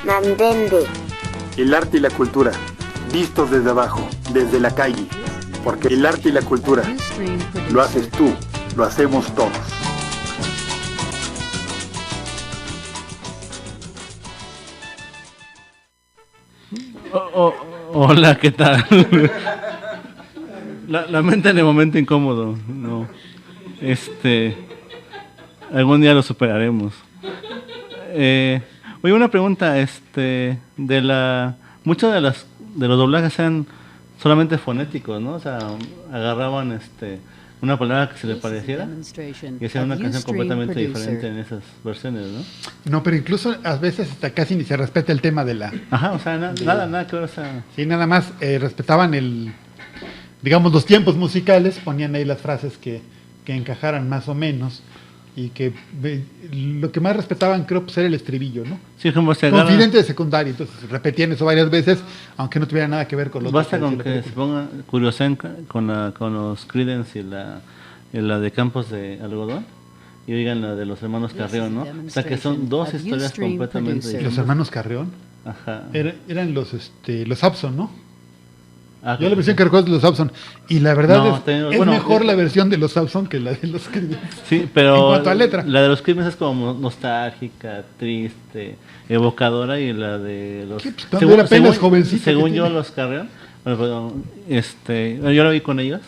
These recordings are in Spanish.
Nandende. El arte y la cultura, vistos desde abajo, desde la calle. Porque el arte y la cultura lo haces tú, lo hacemos todos. Hola, ¿qué tal? Lamenta en el momento incómodo. No. Algún día lo superaremos. Oye, una pregunta, muchos de los doblajes eran solamente fonéticos, ¿no? O sea, agarraban una palabra que se le pareciera y hacían una canción completamente diferente en esas versiones, ¿no? No, pero incluso a veces hasta casi ni se respeta el tema de la... Ajá, o sea, nada que ver, o sea... Sí, nada más respetaban digamos, los tiempos musicales, ponían ahí las frases que encajaran más o menos, y que lo que más respetaban creo pues era el estribillo, ¿no? Sí, como se agarra... Confidente de secundaria, entonces repetían eso varias veces, aunque no tuviera nada que ver con los... Basta con que se pongan curiosen con los Creedence y la de Campos de Algodón y oigan la de los hermanos Carrión, ¿no? O sea que son dos historias completamente diferentes. Los hermanos Carrión. Ajá. Eran los Abson, ¿no? Yo la Claro. versión que recuerdo es de los Abson. Y la verdad No, es mejor la versión de los Abson que la de los Creedence. Sí, pero en cuanto a letra. La de los Creedence es como nostálgica, triste, evocadora, y la de los... Sí, pues, cuando era apenas jovencito. Según yo, los Carrión, bueno, yo lo vi con ellos,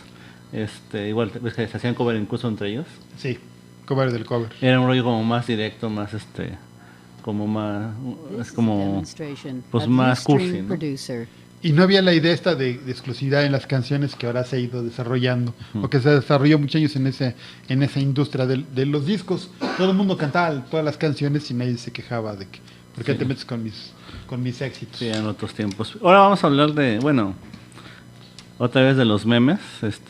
igual ves que se hacían cover incluso entre ellos. Sí, cover del cover. Era un rollo como más directo, más como más, es como pues más cursi, ¿no? Y no había la idea esta de exclusividad en las canciones que ahora se ha ido desarrollando, o que se desarrolló muchos años en esa industria de los discos. Todo el mundo cantaba todas las canciones y nadie se quejaba de que, ¿por qué te metes con mis éxitos? Sí, en otros tiempos. Ahora vamos a hablar otra vez de los memes.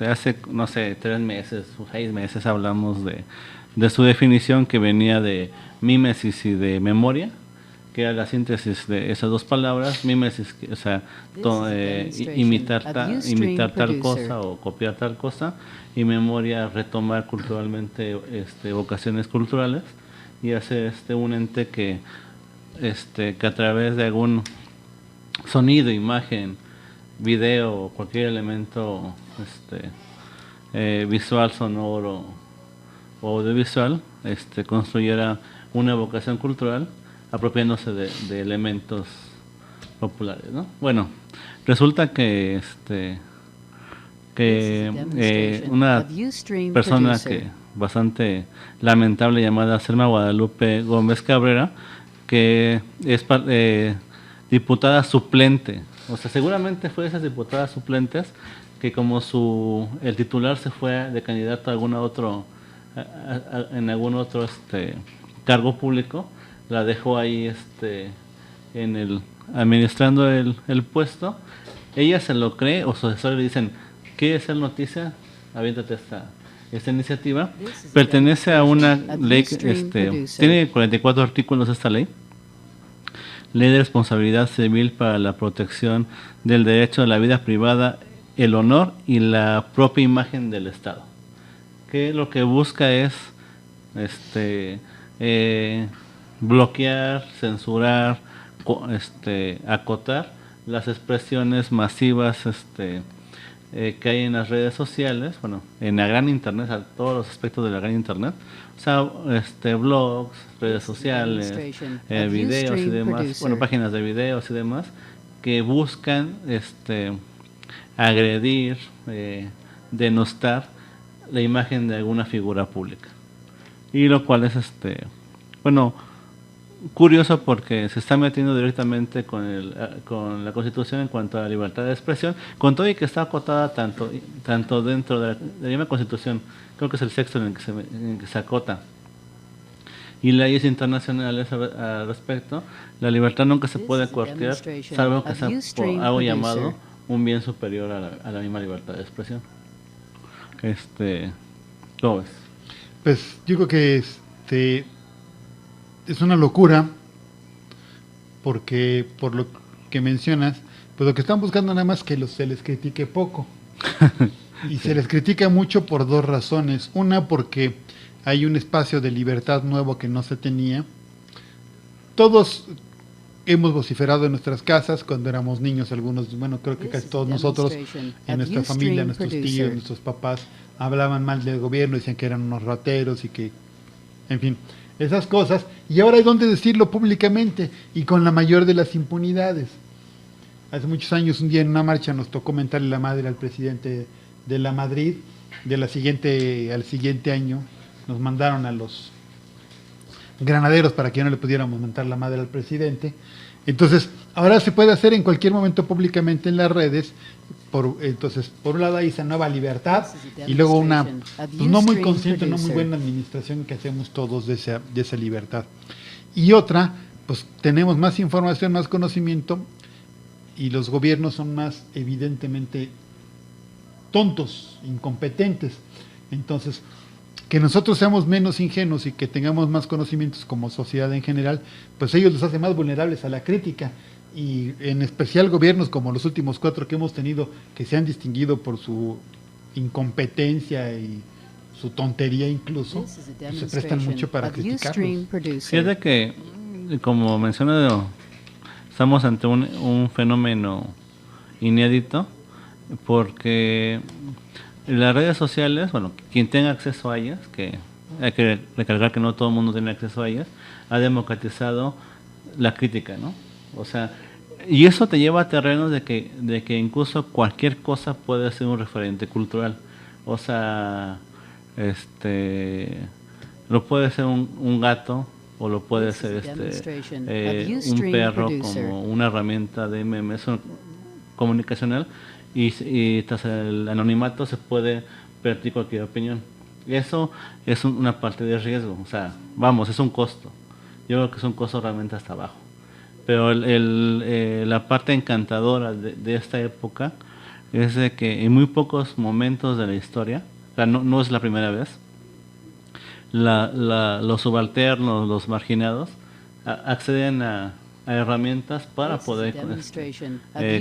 Hace, no sé, 3 meses o 6 meses hablamos de su definición, que venía de mímesis y de memoria, que era la síntesis de esas dos palabras. Mímesis, o sea, imitar tal cosa o copiar tal cosa, y memoria, retomar culturalmente vocaciones culturales, y hacer un ente que a través de algún sonido, imagen, video o cualquier elemento visual, sonoro o audiovisual, construyera una evocación cultural apropiándose de elementos populares, ¿no? Bueno, resulta que una persona que bastante lamentable, llamada Selma Guadalupe Gómez Cabrera, que es diputada suplente, o sea, seguramente fue de esas diputadas suplentes que, como el titular se fue de candidato a en algún otro cargo público, la dejó ahí administrando el puesto. Ella se lo cree, o sus asesores le dicen: ¿quieres hacer noticia? Aviéntate esta iniciativa. Pertenece a una ley, tiene 44 artículos esta ley. Ley de responsabilidad civil para la protección del derecho a la vida privada, el honor y la propia imagen del Estado. Que lo que busca es bloquear, censurar, acotar las expresiones masivas que hay en las redes sociales, bueno, en la gran internet, a todos los aspectos de la gran internet, o sea, blogs, redes sociales, videos y demás, bueno, páginas de videos y demás, que buscan agredir, denostar la imagen de alguna figura pública. Y lo cual es curioso, porque se está metiendo directamente con la Constitución en cuanto a la libertad de expresión, con todo y que está acotada tanto dentro de la misma Constitución, creo que es el sexto en el que se acota, y leyes internacionales al respecto. La libertad nunca se puede coartar, salvo que sea por algo llamado un bien superior a la misma libertad de expresión. ¿Cómo ves? Pues yo creo que es una locura, porque por lo que mencionas, pues lo que están buscando nada más que se les critique poco. Y se les critica mucho por 2 razones. Una, porque hay un espacio de libertad nuevo que no se tenía. Todos hemos vociferado en nuestras casas cuando éramos niños, algunos, bueno, creo que casi todos nosotros, en nuestra familia, nuestros tíos, nuestros papás, hablaban mal del gobierno, decían que eran unos rateros y que, en fin, esas cosas. Y ahora hay donde decirlo públicamente y con la mayor de las impunidades. Hace muchos años, un día en una marcha, nos tocó mentarle la madre al presidente de la Madrid. Al siguiente año, nos mandaron a los granaderos para que no le pudiéramos mentar la madre al presidente. Entonces, ahora se puede hacer en cualquier momento públicamente en las redes. Entonces, por un lado hay esa nueva libertad y luego una pues, no muy consciente, no muy buena administración que hacemos todos de esa libertad. Y otra, pues tenemos más información, más conocimiento y los gobiernos son más evidentemente tontos, incompetentes. Entonces, que nosotros seamos menos ingenuos y que tengamos más conocimientos como sociedad en general, pues ellos los hace más vulnerables a la crítica. Y en especial gobiernos como los últimos 4 que hemos tenido, que se han distinguido por su incompetencia y su tontería incluso, pues se prestan mucho para criticarlos. Fíjate que, como mencioné, estamos ante un fenómeno inédito, porque las redes sociales, bueno, quien tenga acceso a ellas, que hay que recalcar que no todo el mundo tiene acceso a ellas, ha democratizado la crítica, ¿no? O sea, y eso te lleva a terrenos de que incluso cualquier cosa puede ser un referente cultural. O sea, lo puede ser un gato, o lo puede ser un perro como una herramienta de memes comunicacional, y tras el anonimato se puede vertir cualquier opinión. Eso es una parte de riesgo, o sea, vamos, es un costo. Yo creo que es un costo realmente hasta abajo. Pero la parte encantadora de esta época es de que en muy pocos momentos de la historia, o sea, no es la primera vez, los subalternos, los marginados, acceden a herramientas para poder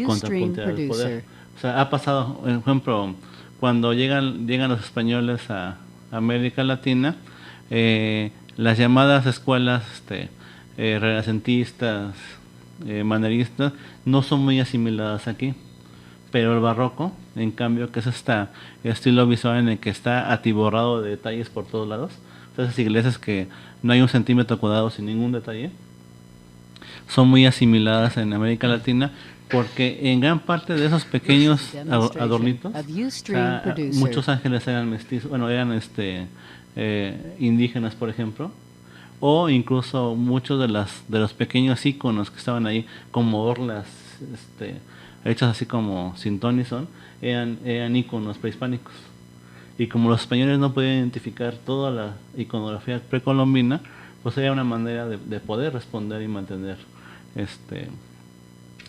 contrapuntear el poder. O sea, ha pasado, por ejemplo, cuando llegan los españoles a América Latina, las llamadas escuelas renacentistas, manieristas, no son muy asimiladas aquí. Pero el barroco, en cambio, que es este estilo visual en el que está atiborrado de detalles por todos lados, esas iglesias que no hay un centímetro cuadrado sin ningún detalle, son muy asimiladas en América Latina, porque en gran parte de esos pequeños adornitos, muchos ángeles eran mestizos, bueno, eran indígenas, por ejemplo, o incluso muchos de los pequeños íconos que estaban ahí, como orlas, hechas así como sin ton ni son, eran íconos prehispánicos. Y como los españoles no podían identificar toda la iconografía precolombina, pues era una manera de poder responder y mantener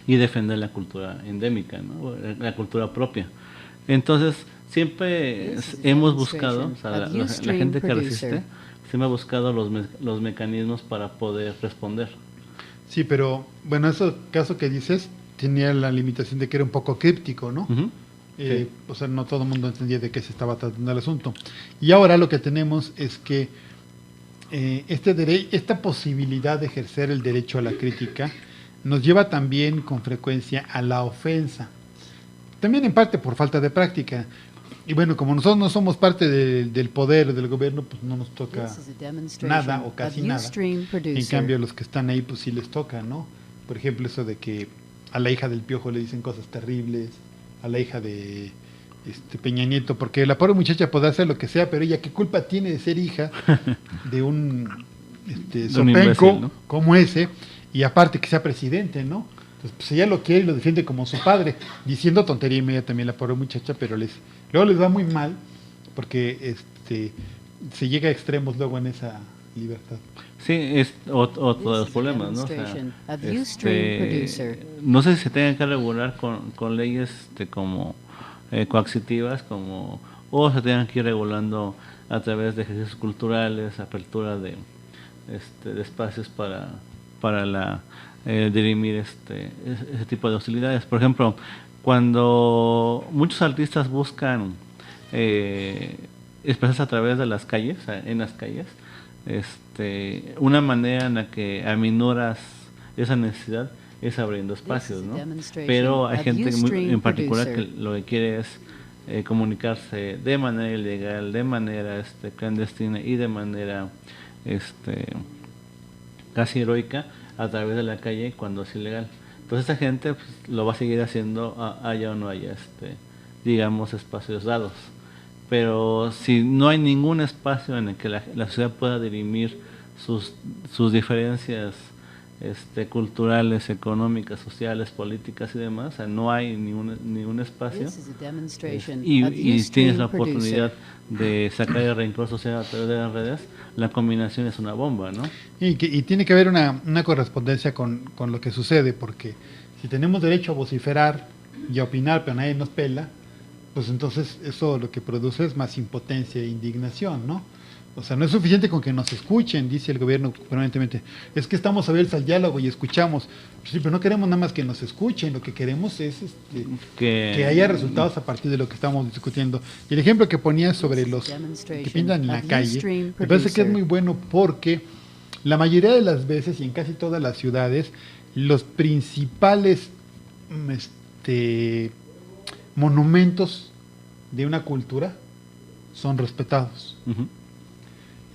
y defender la cultura endémica, ¿no? La cultura propia. Entonces, siempre hemos buscado, o sea, la gente que resiste, siempre ha buscado los mecanismos para poder responder. Sí, pero bueno, ese caso que dices tenía la limitación de que era un poco críptico, ¿no? Uh-huh. Sí. O sea, no todo el mundo entendía de qué se estaba tratando el asunto. Y ahora lo que tenemos es que esta posibilidad de ejercer el derecho a la crítica nos lleva también con frecuencia a la ofensa. También en parte por falta de práctica. Y bueno, como nosotros no somos parte del poder del gobierno, pues no nos toca nada o casi nada. En cambio, los que están ahí, pues sí les toca, ¿no? Por ejemplo, eso de que a la hija del Piojo le dicen cosas terribles, a la hija de Peña Nieto, porque la pobre muchacha podrá hacer lo que sea, pero ella qué culpa tiene de ser hija de un zopenco, ¿no? Como ese, y aparte que sea presidente, ¿no? Entonces, pues ella lo quiere y lo defiende como su padre, diciendo tontería y media también la pobre muchacha, pero luego les va muy mal, porque se llega a extremos luego en esa libertad. Sí, es otro de los problemas, ¿no? O sea, no sé si se tengan que regular con leyes como coercitivas, o se tengan que ir regulando a través de ejercicios culturales, apertura de espacios para dirimir ese tipo de hostilidades. Por ejemplo, cuando muchos artistas buscan expresarse a través de las calles, o sea, en las calles, una manera en la que aminoras esa necesidad es abriendo espacios, ¿no? Pero hay gente en particular que lo que quiere es comunicarse de manera ilegal, de manera clandestina y de manera casi heroica a través de la calle cuando es ilegal. Entonces esta gente pues, lo va a seguir haciendo haya o no haya digamos espacios dados. Pero si no hay ningún espacio en el que la sociedad pueda dirimir sus diferencias culturales, económicas, sociales, políticas y demás, o sea, no hay ningún espacio, y tienes la oportunidad de sacar el rencor social a través de las redes, la combinación es una bomba, ¿no? Y tiene que haber una correspondencia con lo que sucede, porque si tenemos derecho a vociferar y a opinar, pero nadie nos pela, pues entonces eso lo que produce es más impotencia e indignación, ¿no? O sea, no es suficiente con que nos escuchen, dice el gobierno permanentemente. Es que estamos abiertos al diálogo y escuchamos. Sí, pero no queremos nada más que nos escuchen, lo que queremos es que haya resultados a partir de lo que estamos discutiendo. Y el ejemplo que ponía sobre los que pintan en la calle, me parece que es muy bueno porque la mayoría de las veces y en casi todas las ciudades, los principales monumentos de una cultura son respetados. Uh-huh.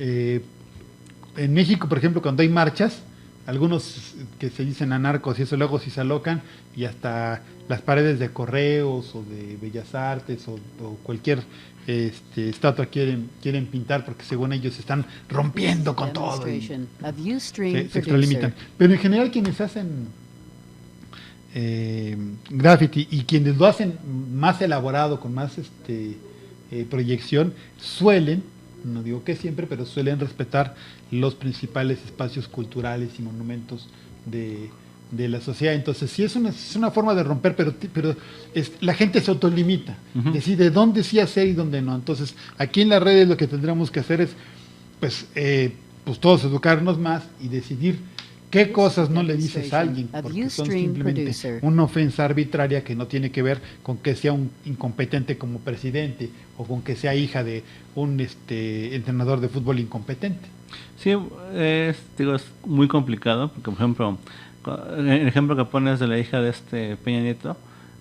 En México, por ejemplo, cuando hay marchas, algunos que se dicen anarcos y eso luego sí se alocan y hasta las paredes de Correos o de Bellas Artes o cualquier estatua quieren pintar porque según ellos están rompiendo con todo y se extralimitan. Pero en general quienes hacen graffiti y quienes lo hacen más elaborado, con más proyección, suelen, no digo que siempre, pero suelen respetar los principales espacios culturales y monumentos de la sociedad. Entonces sí es una forma de romper, pero la gente se autolimita, uh-huh. Decide dónde sí hacer y dónde no. Entonces aquí en las redes lo que tendremos que hacer es pues todos educarnos más y decidir qué cosas no le dices a alguien, porque son simplemente una ofensa arbitraria que no tiene que ver con que sea un incompetente como presidente o con que sea hija de un entrenador de fútbol incompetente. Sí, es muy complicado, porque por ejemplo, el ejemplo que pones de la hija de Peña Nieto,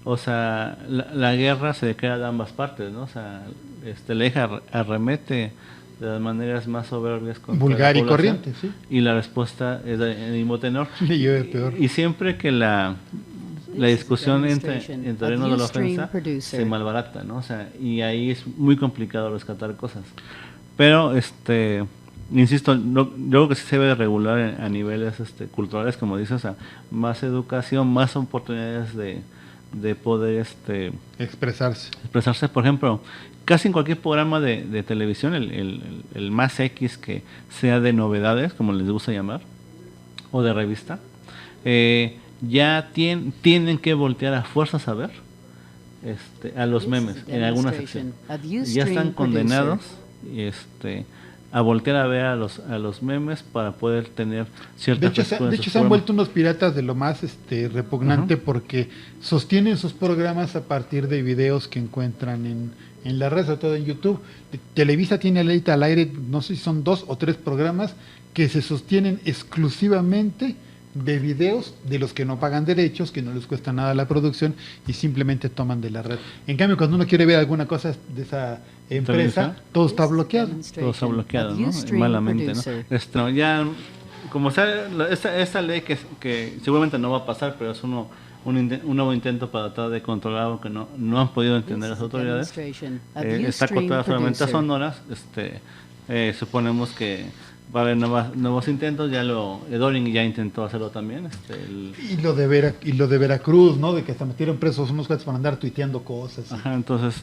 o sea, la guerra se declara de ambas partes, ¿no? O sea, la hija arremete de las maneras más soberbias contra vulgar y corriente, sí. Y la respuesta es del mismo tenor. Peor. Y siempre que la discusión entra en terreno de la ofensa, se malbarata, ¿no? O sea, y ahí es muy complicado rescatar cosas. Pero, insisto, yo creo que sí se debe regular a niveles culturales, como dices, o sea, más educación, más oportunidades de poder expresarse. Por ejemplo, casi en cualquier programa de televisión, el más X que sea de novedades, como les gusta llamar, o de revista, ya tienen que voltear a fuerzas a ver a los memes en alguna sección. Ya están condenados a voltear a ver a los memes para poder tener cierta de hecho se han vuelto unos piratas de lo más repugnante, uh-huh. Porque sostienen sus programas a partir de videos que encuentran en la red, sobre todo en YouTube. Televisa tiene ahorita al aire, no sé si son 2 o 3 programas que se sostienen exclusivamente de videos de los que no pagan derechos, que no les cuesta nada la producción y simplemente toman de la red. En cambio, cuando uno quiere ver alguna cosa de esa empresa, todo está bloqueado. Todo está bloqueado, ¿no? Malamente, ¿no? Ya, como sea, esta ley que seguramente no va a pasar, pero es un nuevo intento para tratar de controlar algo que no han podido entender las autoridades. Está acotada solamente a Sonora. Suponemos que va a haber nuevos intentos. Doring ya intentó hacerlo también. Y lo de Veracruz, ¿no? De que hasta metieron presos unos cuates para andar tuiteando cosas. Ajá, entonces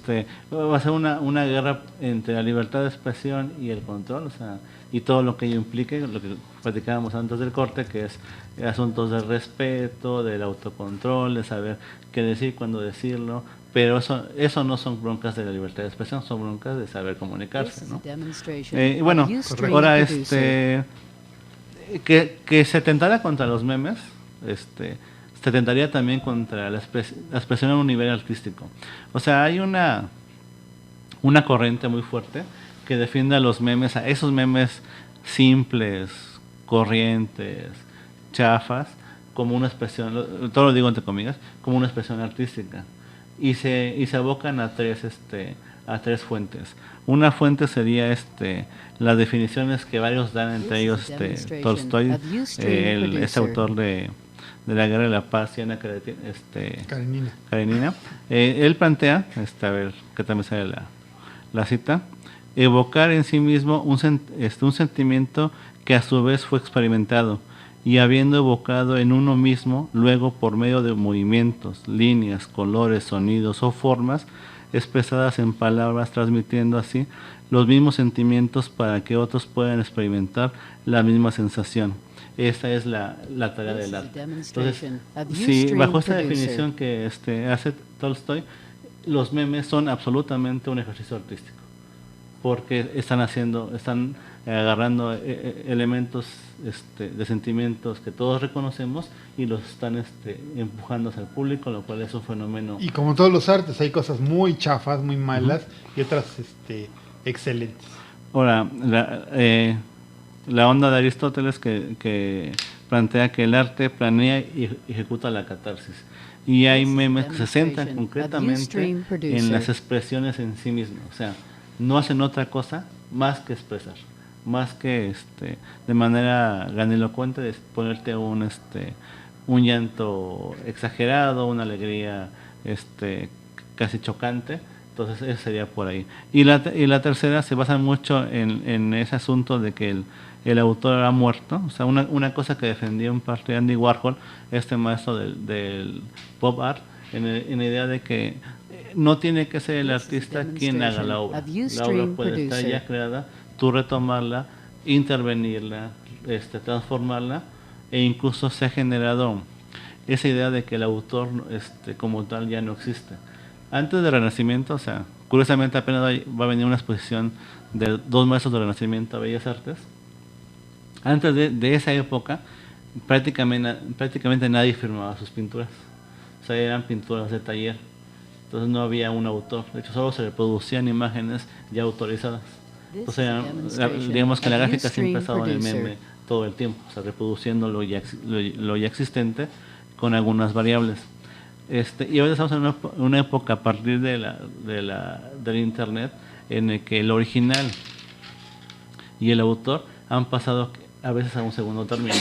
va a ser una guerra entre la libertad de expresión y el control, o sea, y todo lo que ello implique, lo que platicábamos antes del corte, que es asuntos de respeto, del autocontrol, de saber qué decir, cuándo decirlo. Pero eso no son broncas de la libertad de expresión, son broncas de saber comunicarse, ¿no? Y bueno, ahora que se tentara contra los memes, se tentaría también contra la expresión a un nivel artístico. O sea, hay una corriente muy fuerte que defiende a los memes, a esos memes simples, corrientes, chafas, como una expresión, todo lo digo entre comillas, como una expresión artística. Y se abocan a tres fuentes. Una fuente sería las definiciones que varios dan, entre ellos Tolstoy, ese autor de la Guerra de la Paz, Ana Karenina. Él plantea, a ver que también sale la cita, evocar en sí mismo un sentimiento que a su vez fue experimentado, y habiendo evocado en uno mismo, luego por medio de movimientos, líneas, colores, sonidos o formas expresadas en palabras, transmitiendo así los mismos sentimientos para que otros puedan experimentar la misma sensación. Esa es la tarea del arte. Entonces, si bajo esta definición que hace Tolstoy, los memes son absolutamente un ejercicio artístico, porque están agarrando elementos de sentimientos que todos reconocemos y los están empujando hacia el público, lo cual es un fenómeno. Y como todos los artes, hay cosas muy chafas, muy malas, y otras excelentes. Ahora, la onda de Aristóteles que plantea que el arte planea y ejecuta la catarsis. Y hay memes que se centran concretamente en las expresiones en sí mismas. O sea, no hacen otra cosa más que expresar, más que de manera grandilocuente de ponerte un llanto exagerado, una alegría casi chocante. Entonces eso sería por ahí. Y la tercera se basa mucho en ese asunto de que el autor ha muerto. O sea, una cosa que defendía en parte Andy Warhol, maestro del pop art, en la idea de que no tiene que ser el artista quien haga la obra. La obra puede estar ya creada, tú retomarla, intervenirla, transformarla, e incluso se ha generado esa idea de que el autor como tal ya no existe. Antes del Renacimiento, o sea, curiosamente apenas va a venir una exposición de 2 maestros del Renacimiento a Bellas Artes. Antes de esa época, prácticamente nadie firmaba sus pinturas. O sea, eran pinturas de taller. Entonces no había un autor. De hecho, solo se reproducían imágenes ya autorizadas. Entonces, digamos que la gráfica siempre ha estado en el meme todo el tiempo, o sea, reproduciendo lo ya existente con algunas variables. Y ahora estamos en una época a partir del internet en el que el original y el autor han pasado a veces a un segundo término,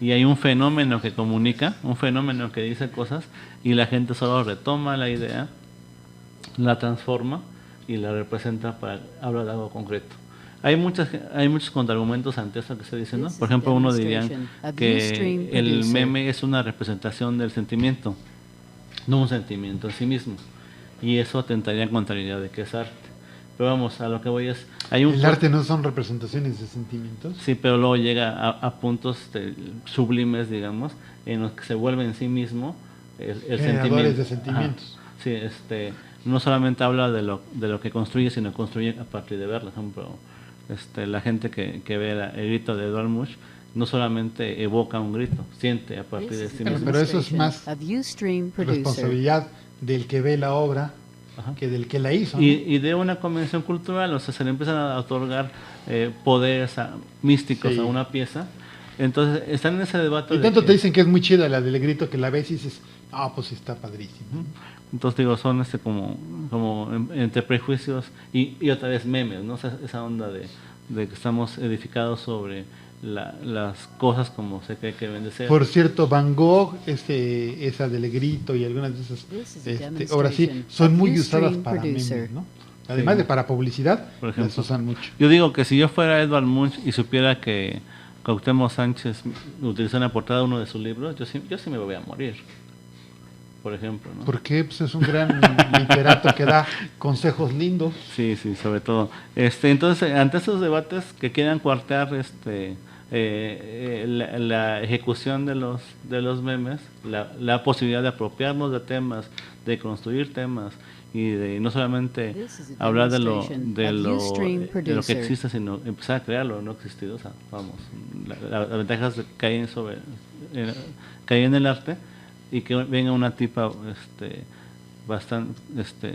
y hay un fenómeno que comunica, un fenómeno que dice cosas, y la gente solo retoma la idea, la transforma y la representa para hablar de algo concreto. Hay muchos contraargumentos ante eso que estoy diciendo. Por ejemplo, uno diría que el meme es una representación del sentimiento, no un sentimiento en sí mismo, y eso atentaría contra la idea de que es arte. Pero vamos, a lo que voy es... ¿El arte no son representaciones de sentimientos? Sí, pero luego llega a puntos sublimes, digamos, en los que se vuelve en sí mismo el sentimiento. De sentimientos. Ajá. Sí, no solamente habla de lo que construye, sino construye a partir de verlo. Por ejemplo, la gente que ve el grito de Edvard Munch no solamente evoca un grito, siente a partir de sí mismo. Pero eso es más responsabilidad del que ve la obra, ajá, que del que la hizo, ¿no? Y de una convención cultural, o sea, se le empiezan a otorgar poderes místicos, sí, a una pieza. Entonces están en ese debate. Y tanto te dicen que es muy chida la del grito, que la ves y dices, pues está padrísimo. Entonces digo, son como entre prejuicios y otra vez memes, ¿no? O sea, esa onda de que estamos edificados sobre las cosas como se cree que deben de ser. Por cierto, Van Gogh, esa del grito y algunas de esas obras sí son muy usadas para memes, ¿no? Además, sí, de para publicidad, por ejemplo, las usan mucho. Yo digo que si yo fuera Edvard Munch y supiera que Cuauhtémoc Sánchez utilizó en la portada de uno de sus libros, yo sí me voy a morir, por ejemplo, ¿no? Porque pues es un gran literato que da consejos lindos. Sí, sobre todo. Entonces, ante esos debates que quieran coartar la ejecución de los memes, la posibilidad de apropiarnos de temas, de construir temas, y de no solamente hablar de lo que existe, sino empezar a crear lo no existido. O sea, vamos, las ventajas que caen en el arte, y que venga una tipa de bastante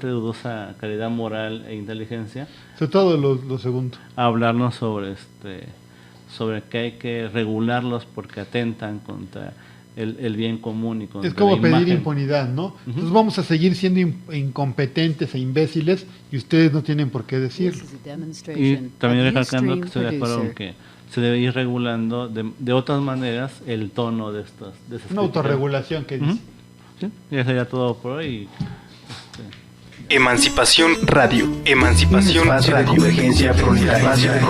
dudosa calidad moral e inteligencia, sobre todo lo segundo, a hablarnos sobre que hay que regularlos porque atentan contra el bien común y contra es como la pedir imagen. impunidad, ¿no? Entonces vamos a seguir siendo incompetentes e imbéciles y ustedes no tienen por qué decirlo. Y también recalcando que estoy de acuerdo en que se debe ir regulando de otras maneras el tono de esas Una críticas. autorregulación que dice. Sí, ya sería todo por hoy. Emancipación Radio. Emancipación Radio. Convergencia proletaria.